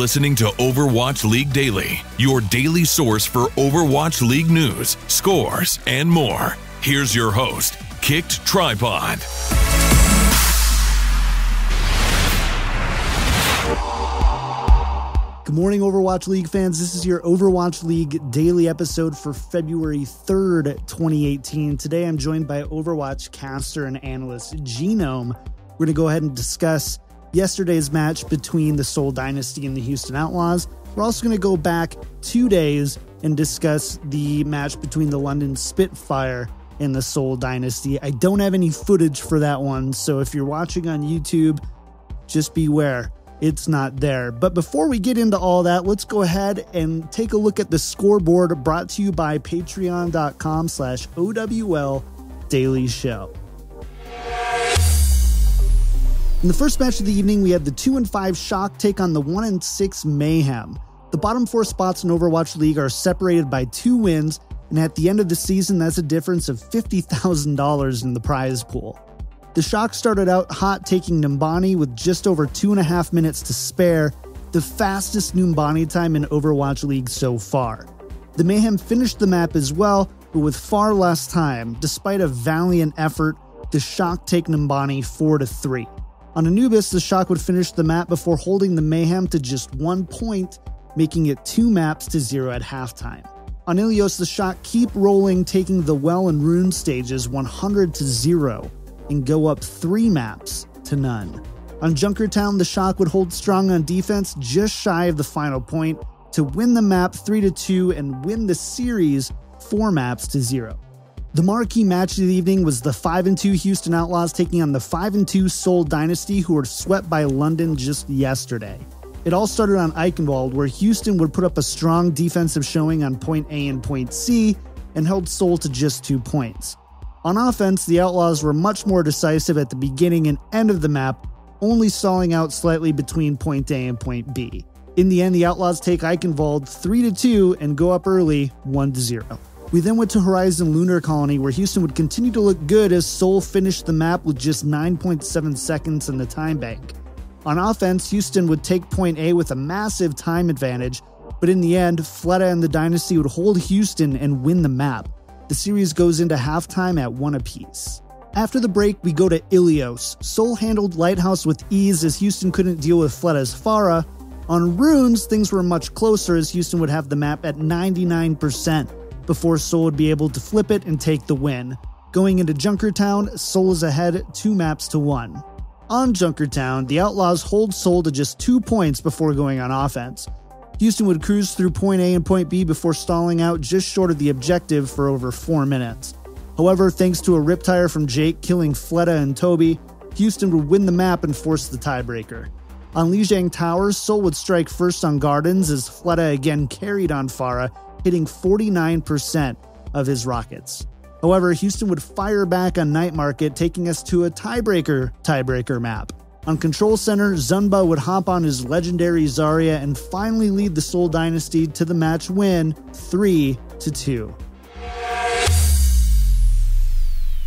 listening to Overwatch League Daily, your daily source for Overwatch League news, scores, and more. Here's your host, KickedTripod. Good morning, Overwatch League fans. This is your Overwatch League Daily episode for February 3rd, 2018. Today, I'm joined by Overwatch caster and analyst Genome. We're going to go ahead and discuss yesterday's match between the Seoul Dynasty and the Houston Outlaws. We're also going to go back 2 days and discuss the match between the London Spitfire and the Seoul Dynasty. I don't have any footage for that one, so if you're watching on YouTube, just beware. It's not there. But before we get into all that, let's go ahead and take a look at the scoreboard brought to you by patreon.com/OWL Daily Show. In the first match of the evening, we had the 2-5 Shock take on the 1-6 Mayhem. The bottom 4 spots in Overwatch League are separated by 2 wins, and at the end of the season, that's a difference of $50,000 in the prize pool. The Shock started out hot, taking Numbani with just over 2.5 minutes to spare, the fastest Numbani time in Overwatch League so far. The Mayhem finished the map as well, but with far less time. Despite a valiant effort, the Shock take Numbani 4-3. On Anubis, the Shock would finish the map before holding the Mayhem to just 1 point, making it 2 maps to 0 at halftime. On Ilios, the Shock keep rolling, taking the Well and Rune stages 100-0. And go up 3 maps to none. On Junkertown, the Shock would hold strong on defense just shy of the final point to win the map 3-2 and win the series 4 maps to 0. The marquee match of the evening was the 5-2 Houston Outlaws taking on the 5-2 Seoul Dynasty, who were swept by London just yesterday. It all started on Eichenwald, where Houston would put up a strong defensive showing on point A and point C and held Seoul to just 2 points. On offense, the Outlaws were much more decisive at the beginning and end of the map, only stalling out slightly between point A and point B. In the end, the Outlaws take Eichenwald 3-2 and go up early 1-0. We then went to Horizon Lunar Colony, where Houston would continue to look good as Seoul finished the map with just 9.7 seconds in the time bank. On offense, Houston would take point A with a massive time advantage, but in the end, Fleta and the Dynasty would hold Houston and win the map. The series goes into halftime at 1 apiece. After the break, we go to Ilios. Seoul handled Lighthouse with ease as Houston couldn't deal with Fleta's Pharah. On Runes, things were much closer as Houston would have the map at 99% before Seoul would be able to flip it and take the win. Going into Junkertown, Seoul is ahead 2 maps to 1. On Junkertown, the Outlaws hold Seoul to just 2 points before going on offense. Houston would cruise through point A and point B before stalling out just short of the objective for over 4 minutes. However, thanks to a riptire from Jake killing Fleta and Toby, Houston would win the map and force the tiebreaker. On Lijiang Towers, Seoul would strike first on Gardens as Fleta again carried on Pharah, hitting 49% of his rockets. However, Houston would fire back on Night Market, taking us to a tiebreaker map. On Control Center, Zunba would hop on his legendary Zarya and finally lead the Seoul Dynasty to the match win 3-2.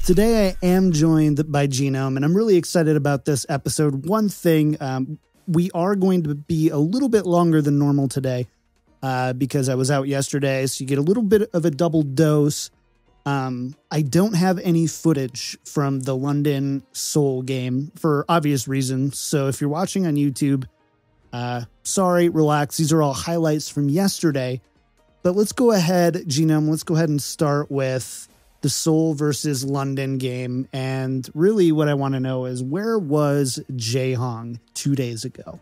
Today I am joined by Genome, and I'm really excited about this episode. One thing, we are going to be a little bit longer than normal today because I was out yesterday, so you get a little bit of a double dose. I don't have any footage from the London Seoul game for obvious reasons. So if you're watching on YouTube, sorry, relax. These are all highlights from yesterday. But let's go ahead, Genome, let's go ahead and start with the Seoul versus London game. And really what I want to know is, where was Jae-Hong 2 days ago?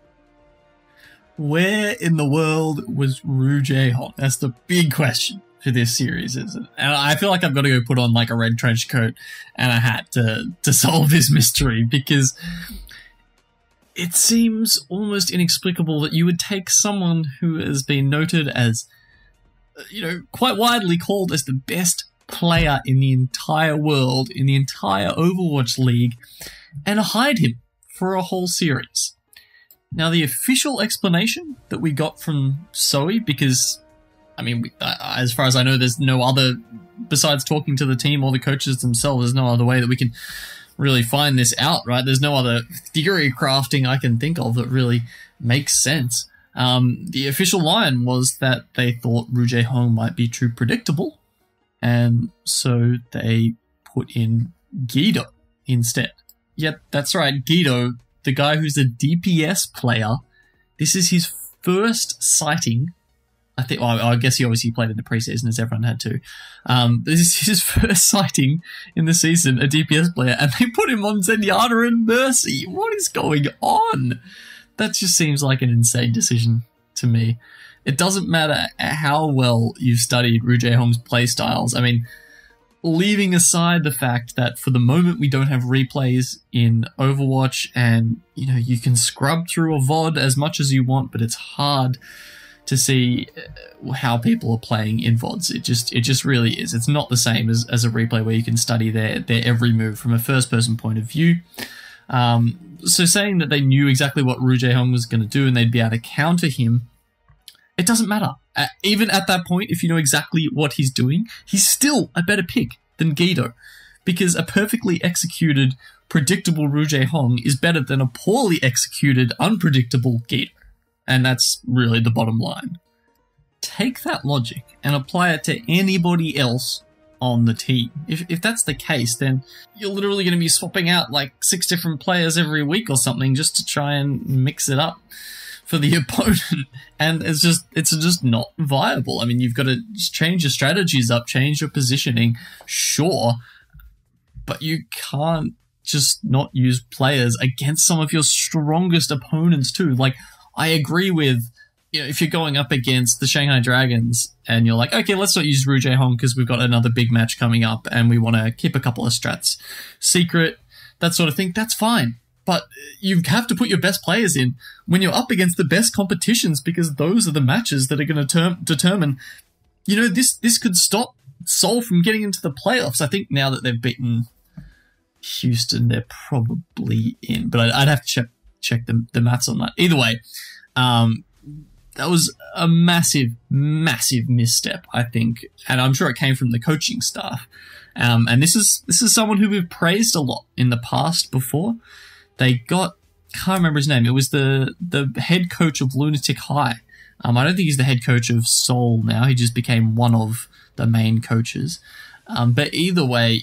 Where in the world was Rue Jae-Hong? That's the big question for this series, isn't it? And I feel like I've got to go put on like a red trench coat and a hat to solve this mystery, because it seems almost inexplicable that you would take someone who has been noted as, quite widely called as the best player in the entire world, in the entire Overwatch League, and hide him for a whole series. Now, the official explanation that we got from Zoe, because as far as I know, there's no other, besides talking to the team or the coaches themselves, there's no other way that we can really find this out, right? There's no other theory crafting I can think of that really makes sense. The official line was that they thought Ru Jae-hong might be too predictable, and so they put in Guido instead. Yep, that's right, Guido, the guy who's a DPS player. This is his first sighting. I guess he obviously played in the preseason, as everyone had to. This is his first sighting in the season, a DPS player, and they put him on Zenyatta and Mercy. What is going on? That just seems like an insane decision to me. It doesn't matter how well you've studied Ru Jae-hong's playstyles. I mean, leaving aside the fact that for the moment we don't have replays in Overwatch, and you can scrub through a VOD as much as you want, but it's hard to see how people are playing in VODs. It just really is. It's not the same as a replay where you can study their every move from a first-person point of view. So saying that they knew exactly what Ru Jae-hong was going to do and they'd be able to counter him, it doesn't matter. Even at that point, if you know exactly what he's doing, he's still a better pick than Guido, because a perfectly executed, predictable Ru Jae-hong is better than a poorly executed, unpredictable Guido. And that's really the bottom line. Take that logic and apply it to anybody else on the team. If that's the case, then you're literally going to be swapping out like 6 different players every week or something just to try and mix it up for the opponent. And it's just not viable. I mean, you've got to just change your strategies up, change your positioning, sure, but you can't just not use players against some of your strongest opponents too. Like, I agree with, if you're going up against the Shanghai Dragons and you're like, okay, let's not use Ru Jae-hong because we've got another big match coming up and we want to keep a couple of strats secret, that sort of thing, that's fine. But you have to put your best players in when you're up against the best competitions, because those are the matches that are going to determine, this could stop Seoul from getting into the playoffs. I think now that they've beaten Houston, they're probably in, but I'd have to check the maths on that. Either way, that was a massive misstep, I think, and I'm sure it came from the coaching staff. And this is someone who we've praised a lot in the past before. They can't remember his name. It was the head coach of Lunatic High. I don't think he's the head coach of Seoul now. He just became one of the main coaches. But either way,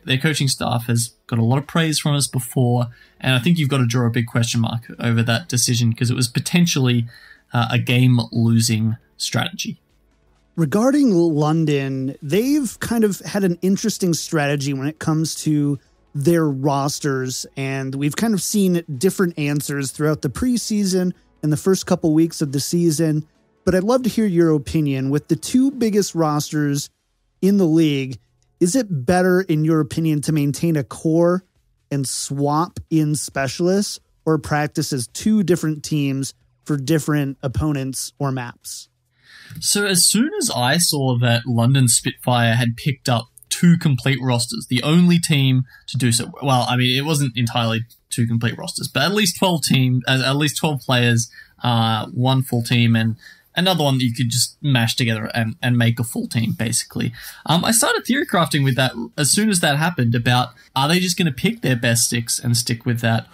their coaching staff has got a lot of praise from us before, and I think you've got to draw a big question mark over that decision because it was potentially a game-losing strategy. Regarding London, they've kind of had an interesting strategy when it comes to their rosters, and we've kind of seen different answers throughout the preseason and the first couple weeks of the season. But I'd love to hear your opinion. With the 2 biggest rosters in the league, is it better, in your opinion, to maintain a core and swap in specialists, or practice as 2 different teams for different opponents or maps? So as soon as I saw that London Spitfire had picked up 2 complete rosters, the only team to do so, well, I mean, it wasn't entirely 2 complete rosters, but at least 12 players, 1 full team, and another one that you could just mash together and make a full team, basically. I started theory crafting with that as soon as that happened about, are they just going to pick their best 6 and stick with that?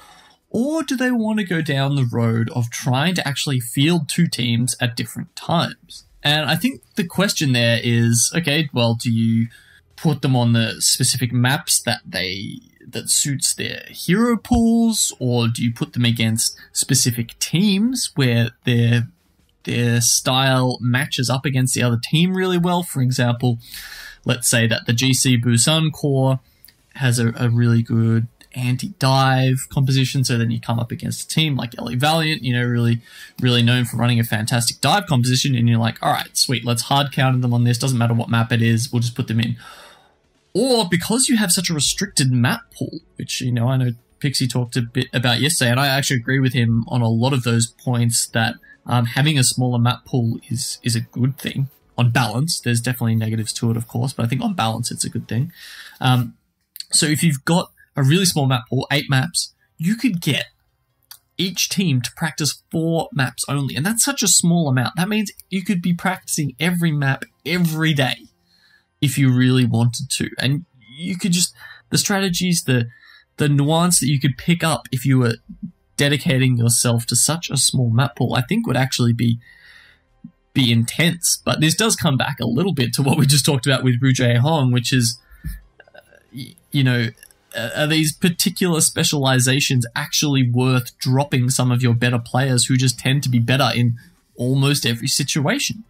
Or do they want to go down the road of trying to actually field 2 teams at different times? And I think the question there is, okay, well, do you put them on the specific maps that suits their hero pools, or do you put them against specific teams where their style matches up against the other team really well? For example, let's say that the GC Busan core has a really good anti-dive composition, so then you come up against a team like LA Valiant, really known for running a fantastic dive composition, and you're like, all right, sweet, let's hard counter them on this, doesn't matter what map it is, we'll just put them in. Or because you have such a restricted map pool, which, I know Pixie talked a bit about yesterday, and I actually agree with him on a lot of those points, that having a smaller map pool is a good thing. On balance, there's definitely negatives to it, of course, but I think on balance, it's a good thing. So if you've got a really small map pool, 8 maps, you could get each team to practice 4 maps only. And that's such a small amount. That means you could be practicing every map every day if you really wanted to. And you could just, the strategies, the nuance that you could pick up if you were dedicating yourself to such a small map pool, I think would actually be intense. But this does come back a little bit to what we just talked about with Ru Jae-hong, which is, are these particular specializations actually worth dropping some of your better players who just tend to be better in almost every situation?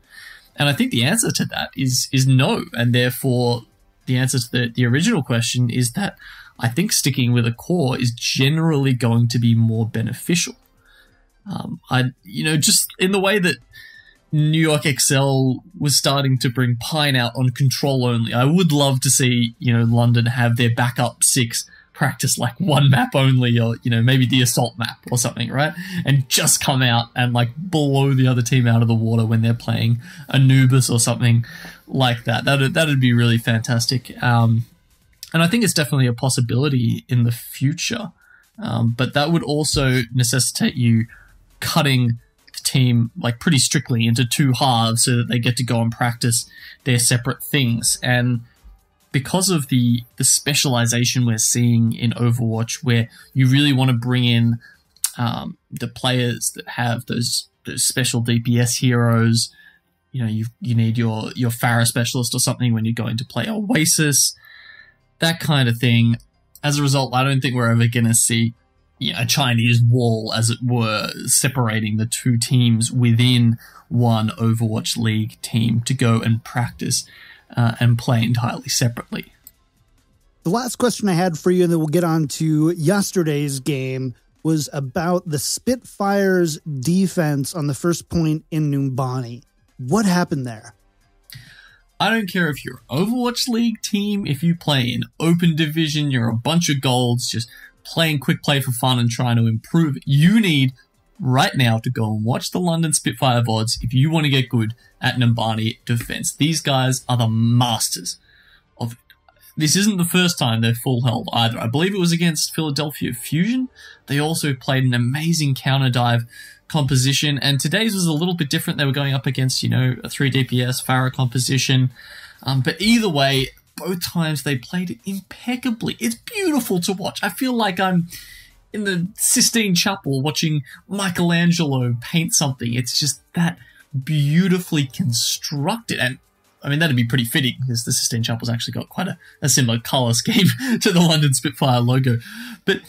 And I think the answer to that is no. And therefore, the answer to the original question is that I think sticking with a core is generally going to be more beneficial. Just in the way that New York XL was starting to bring Pine out on control only, I would love to see, London have their backup 6 practice like one map only, or, maybe the assault map or something, right? And just come out and like blow the other team out of the water when they're playing Anubis or something like that. That'd be really fantastic. And I think it's definitely a possibility in the future. But that would also necessitate you cutting the team like pretty strictly into 2 halves so that they get to go and practice their separate things. And because of the specialization we're seeing in Overwatch, where you really want to bring in the players that have those special DPS heroes, you need your Pharah specialist or something when you're going to play Oasis, that kind of thing. As a result, I don't think we're ever going to see a Chinese wall, as it were, separating the 2 teams within one Overwatch League team to go and practice and play entirely separately. The last question I had for you, and then we'll get on to yesterday's game, was about the Spitfire's defense on the first point in Numbani. What happened there? I don't care if you're an Overwatch League team, if you play in open division, you're a bunch of golds, just playing quick play for fun and trying to improve. You need right now to go and watch the London Spitfire VODs if you want to get good at Numbani defense. These guys are the masters of it. This isn't the first time they're full held either. I believe it was against Philadelphia Fusion. They also played an amazing counter dive composition, and today's was a little bit different. They were going up against, a 3 DPS Pharah composition. But either way, both times they played it impeccably. It's beautiful to watch. I feel like I'm in the Sistine Chapel watching Michelangelo paint something. It's just that beautifully constructed. And I mean, that'd be pretty fitting because the Sistine Chapel's actually got quite a similar color scheme to the London Spitfire logo. But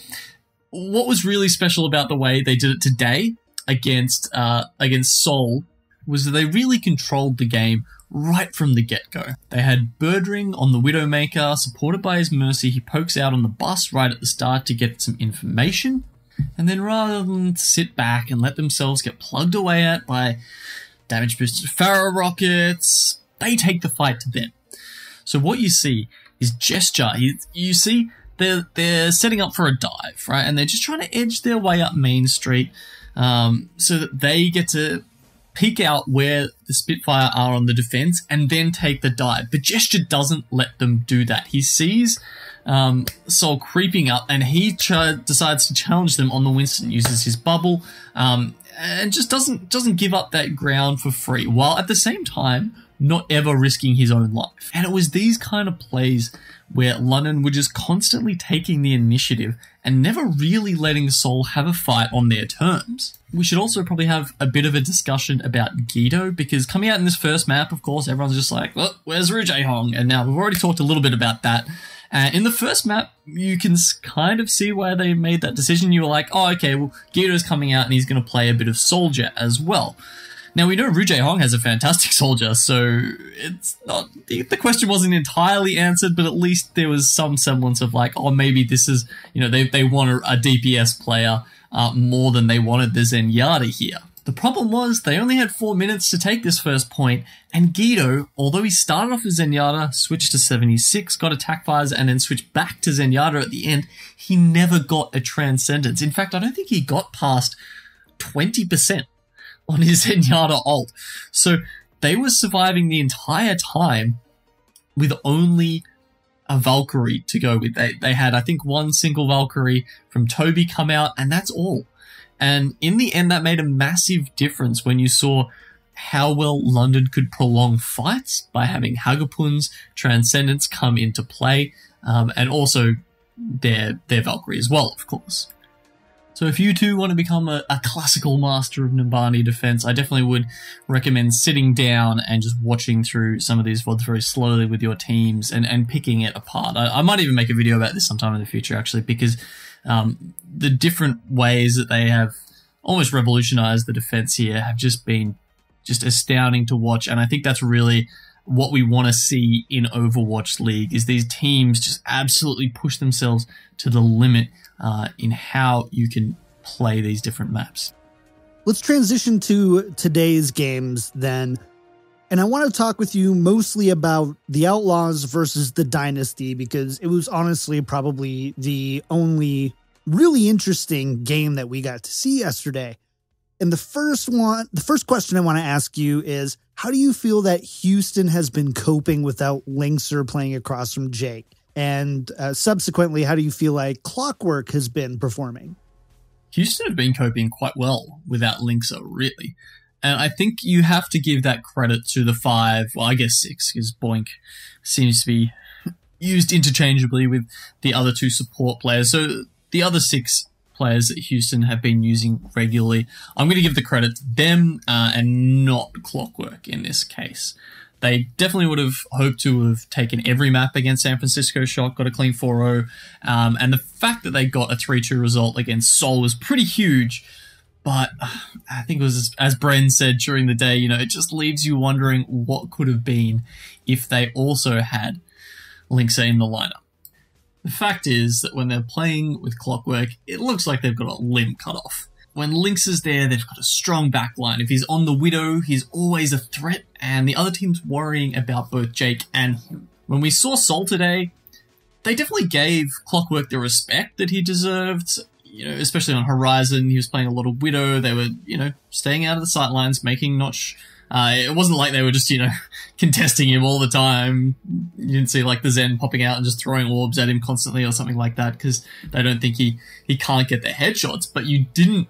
what was really special about the way they did it today against Seoul was that they really controlled the game right from the get-go. They had Birdring on the Widowmaker, supported by his Mercy. He pokes out on the bus right at the start to get some information, and then rather than sit back and let themselves get plugged away at by damage-boosted Pharah rockets, they take the fight to them. So what you see is Gesture. You see they're setting up for a dive, right? And they're just trying to edge their way up Main Street so that they get to peek out where the Spitfire are on the defense and then take the dive. But Gesture doesn't let them do that. He sees Seoul creeping up, and he decides to challenge them on the Winston, uses his bubble, and just doesn't give up that ground for free, while at the same time not ever risking his own life. And it was these kind of plays where London were just constantly taking the initiative and never really letting Seoul have a fight on their terms. We should also probably have a bit of a discussion about Guido, because coming out in this first map, of course, everyone's just like, well, where's Ru Jae-hong? And now we've already talked a little bit about that. In the first map, you can kind of see why they made that decision. You were like, oh, okay, well, Guido's coming out and he's going to play a bit of Soldier as well. Now, we know Ru Jae-hong has a fantastic Soldier, so it's not, the question wasn't entirely answered, but at least there was some semblance of like, oh, maybe this is, they want a DPS player more than they wanted the Zenyatta here. The problem was they only had 4 minutes to take this first point, and Guido, although he started off with Zenyatta, switched to 76, got attack fires, and then switched back to Zenyatta at the end, he never got a Transcendence. In fact, I don't think he got past 20% on his Zenyatta ult. So they were surviving the entire time with only a Valkyrie to go with. They had, I think, one single Valkyrie from Toby come out, and that's all. And in the end, that made a massive difference when you saw how well London could prolong fights by having Hagapun's Transcendence come into play, and also their Valkyrie as well, of course. So if you too want to become a classical master of Numbani defense, I definitely would recommend sitting down and just watching through some of these VODs very slowly with your teams and picking it apart. I might even make a video about this sometime in the future, actually, because the different ways that they have almost revolutionized the defense here have just been just astounding to watch. And I think that's really what we want to see in Overwatch League, is these teams just absolutely push themselves to the limit in how you can play these different maps. Let's transition to today's games then. And I want to talk with you mostly about the Outlaws versus the Dynasty, because it was honestly probably the only really interesting game that we got to see yesterday. And the first question I want to ask you is, how do you feel that Houston has been coping without Linkser playing across from Jake? And subsequently, how do you feel like Clockwork has been performing? Houston have been coping quite well without Linkser, really. And I think you have to give that credit to the 5, well, I guess 6, because Boink seems to be used interchangeably with the other 2 support players. So the other 6 players that Houston have been using regularly, I'm going to give the credit to them and not Clockwork in this case. They definitely would have hoped to have taken every map against San Francisco Shock, got a clean 4-0, and the fact that they got a 3-2 result against Seoul was pretty huge. But I think it was, as Bren said during the day, it just leaves you wondering what could have been if they also had Linkser in the lineup. The fact is that when they're playing with Clockwork, it looks like they've got a limb cut off. When Linkser's there, they've got a strong backline. If he's on the Widow, he's always a threat, and the other team's worrying about both Jake and him. When we saw Seoul today, they definitely gave Clockwork the respect that he deserved. Especially on Horizon, he was playing a lot of Widow. They were, staying out of the sightlines, making notch. It wasn't like they were just, contesting him all the time. You didn't see like the Zen popping out and just throwing orbs at him constantly or something like that, because they don't think he can't get the headshots. But you didn't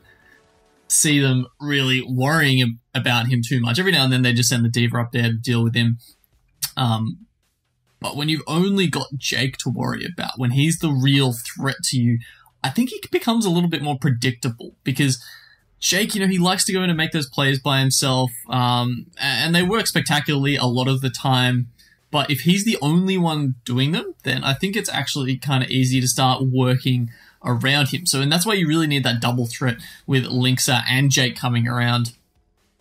see them really worrying about him too much. Every now and then they just send the Diva up there to deal with him. But when you've only got Jake to worry about, when he's the real threat to you, I think he becomes a little bit more predictable, because Jake, he likes to go in and make those plays by himself, and they work spectacularly a lot of the time. But if he's the only one doing them, then I think it's actually kind of easy to start working around him. And that's why you really need that double threat with Linkser and Jake coming around.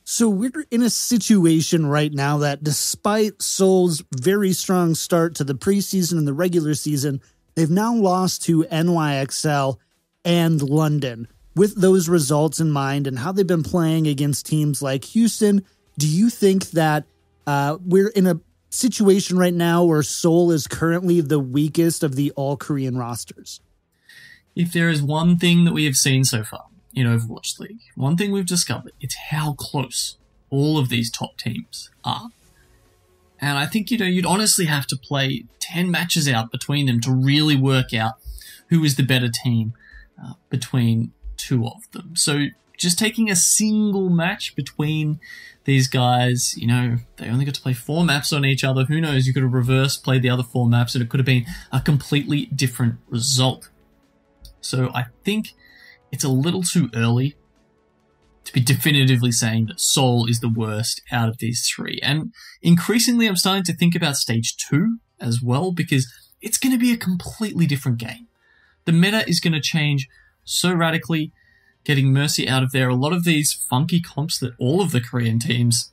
So we're in a situation right now that despite Seoul's very strong start to the preseason and the regular season, they've now lost to NYXL and London. With those results in mind and how they've been playing against teams like Houston, do you think that we're in a situation right now where Seoul is currently the weakest of the all-Korean rosters? If there is one thing that we have seen so far in Overwatch League, one thing we've discovered, it's how close all of these top teams are. And I think, you'd honestly have to play 10 matches out between them to really work out who is the better team between 2 of them. So just taking a single match between these guys, they only got to play 4 maps on each other. Who knows? You could have reverse played the other 4 maps and it could have been a completely different result. So I think it's a little too early to be definitively saying that Seoul is the worst out of these 3. And increasingly, I'm starting to think about stage 2 as well, because it's going to be a completely different game. The meta is going to change so radically. Getting Mercy out of there, a lot of these funky comps that all of the Korean teams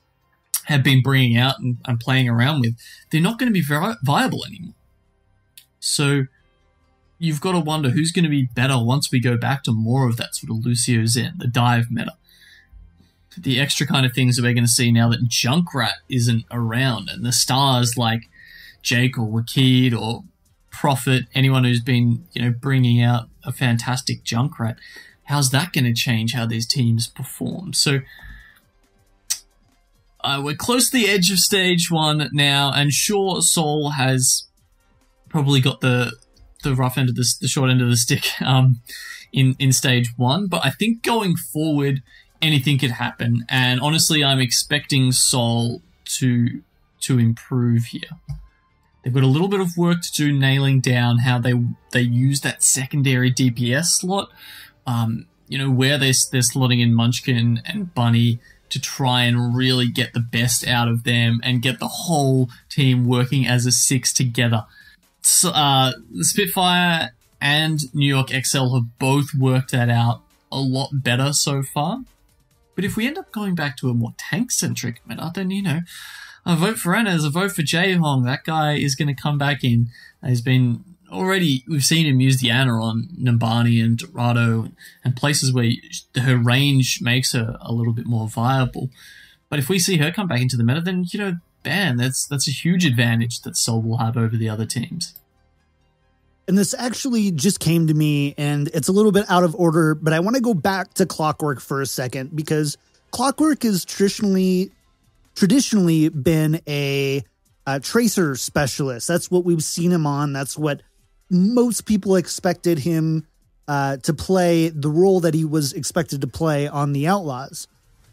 have been bringing out and playing around with, they're not going to be very viable anymore. So you've got to wonder who's going to be better once we go back to more of that sort of Lucio Zen, the dive meta. The extra kind of things that we're going to see now that Junkrat isn't around, and the stars like Jake or Wakid or Prophet, anyone who's been, bringing out a fantastic Junkrat, how's that going to change how these teams perform? So we're close to the edge of stage 1 now, and sure, Seoul has probably got the rough end of the short end of the stick in stage 1, but I think going forward, anything could happen. And honestly, I'm expecting Seoul to improve here. They've got a little bit of work to do nailing down how they use that secondary DPS slot. where they're slotting in Munchkin and Bunny to try and really get the best out of them and get the whole team working as a six together. So, the Spitfire and New York XL have both worked that out a lot better so far. But if we end up going back to a more tank-centric meta, then, a vote for Anna is a vote for Jae-Hong. That guy is going to come back in. We've seen him use the Ana on Nambani and Dorado and places where her range makes her a little bit more viable. But if we see her come back into the meta, then, bam, that's a huge advantage that Seoul will have over the other teams. And this actually just came to me, and it's a little bit out of order, but I want to go back to Clockwork for a second, because Clockwork has traditionally been a tracer specialist. That's what we've seen him on. That's what most people expected him to play, the role that he was expected to play on the Outlaws.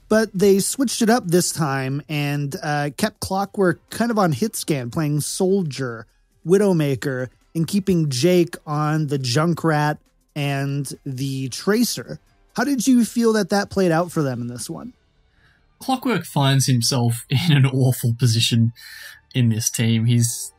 But they switched it up this time and kept Clockwork kind of on hit scan, playing Soldier, Widowmaker, and keeping Jake on the Junkrat and the Tracer. How did you feel that played out for them in this one? Clockwork finds himself in an awful position in this team. He's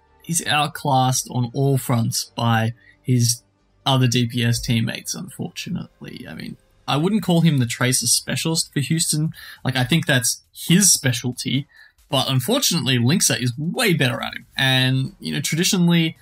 outclassed on all fronts by his other DPS teammates, unfortunately. I mean, I wouldn't call him the Tracer specialist for Houston. I think that's his specialty, but unfortunately, Linksa is way better at him. And, traditionally,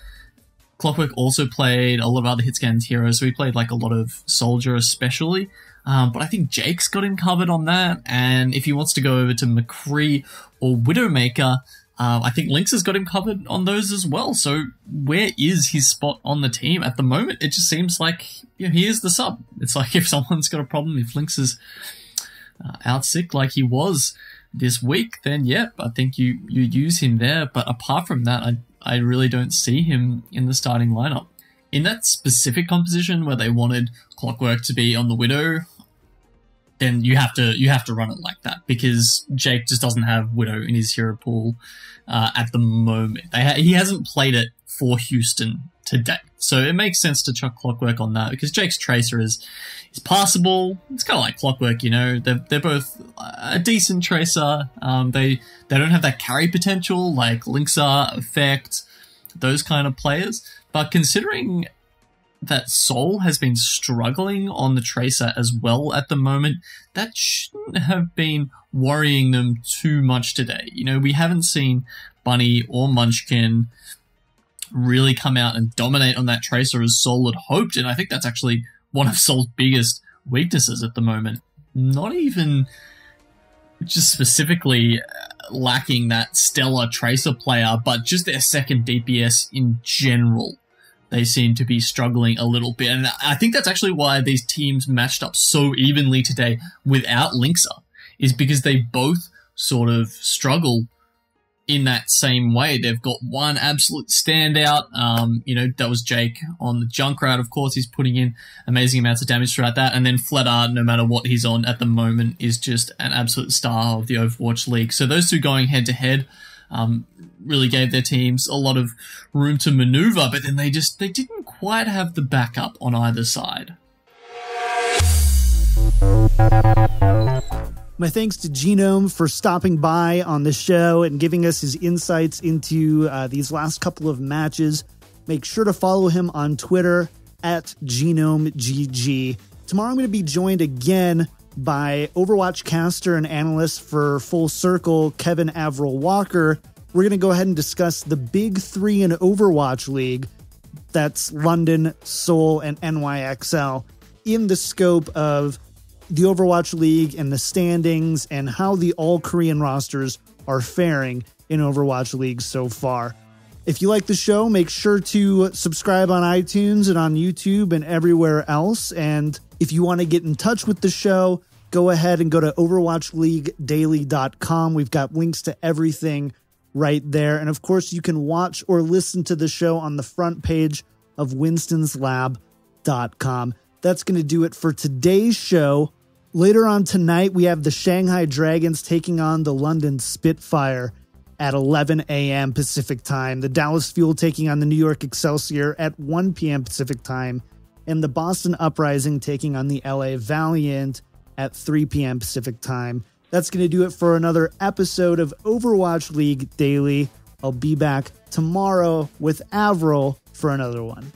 Clockwork also played a lot of other hit scans heroes, so he played a lot of Soldier especially. But I think Jake's got him covered on that, and if he wants to go over to McCree or Widowmaker, I think Lynx has got him covered on those as well. So where is his spot on the team at the moment? It just seems like he is the sub. It's like if someone's got a problem, if Lynx is out sick like he was this week, then I think you use him there. But apart from that, I really don't see him in the starting lineup. In that specific composition where they wanted Clockwork to be on the Widow, then you have to run it like that, because Jake just doesn't have Widow in his hero pool at the moment. He hasn't played it for Houston to date, so it makes sense to chuck Clockwork on that, because Jake's Tracer is passable. It's kind of like Clockwork, they're both a decent Tracer. They don't have that carry potential like Linksa, Effect, those kind of players. But considering that Seoul has been struggling on the Tracer as well at the moment, that shouldn't have been worrying them too much today. We haven't seen Bunny or Munchkin really come out and dominate on that Tracer as Seoul had hoped, and I think that's actually one of Seoul's biggest weaknesses at the moment. Not even just specifically lacking that stellar Tracer player, but just their second DPS in general. They seem to be struggling a little bit. And I think that's actually why these teams matched up so evenly today without Linksa, is because they both sort of struggle in that same way. They've got one absolute standout. That was Jake on the Junkrat. Of course, he's putting in amazing amounts of damage throughout that. And then Fledar, no matter what he's on at the moment, is just an absolute star of the Overwatch League. So those two going head to head really gave their teams a lot of room to maneuver, but then they didn't quite have the backup on either side. My thanks to Genome for stopping by on the show and giving us his insights into these last couple of matches. Make sure to follow him on Twitter at GenomeGG. Tomorrow I'm going to be joined again by Overwatch caster and analyst for Full Circle, Kevin Averill Walker. We're going to go ahead and discuss the big three in Overwatch League. That's London, Seoul, and NYXL in the scope of the Overwatch League and the standings and how the all-Korean rosters are faring in Overwatch League so far. If you like the show, make sure to subscribe on iTunes and on YouTube and everywhere else. And if you want to get in touch with the show, go ahead and go to overwatchleaguedaily.com. We've got links to everything right there. And of course, you can watch or listen to the show on the front page of winstonslab.com. That's going to do it for today's show. Later on tonight, we have the Shanghai Dragons taking on the London Spitfire at 11 a.m. Pacific time. The Dallas Fuel taking on the New York Excelsior at 1 p.m. Pacific time. and the Boston Uprising taking on the LA Valiant at 3 p.m. Pacific time. That's going to do it for another episode of Overwatch League Daily. I'll be back tomorrow with Avril for another one.